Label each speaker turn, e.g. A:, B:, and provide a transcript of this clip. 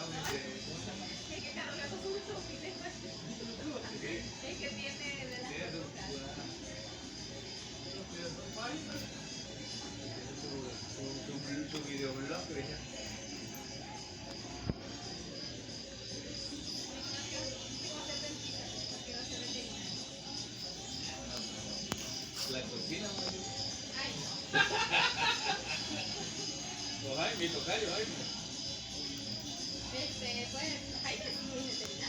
A: Es que Carlos no sube su video. Es que tiene de las tortugas.
B: Su videoblog, ya. La cocina,
A: Ay,
B: mi tocayo, ay.
A: pues, Jaime es muy inteligente.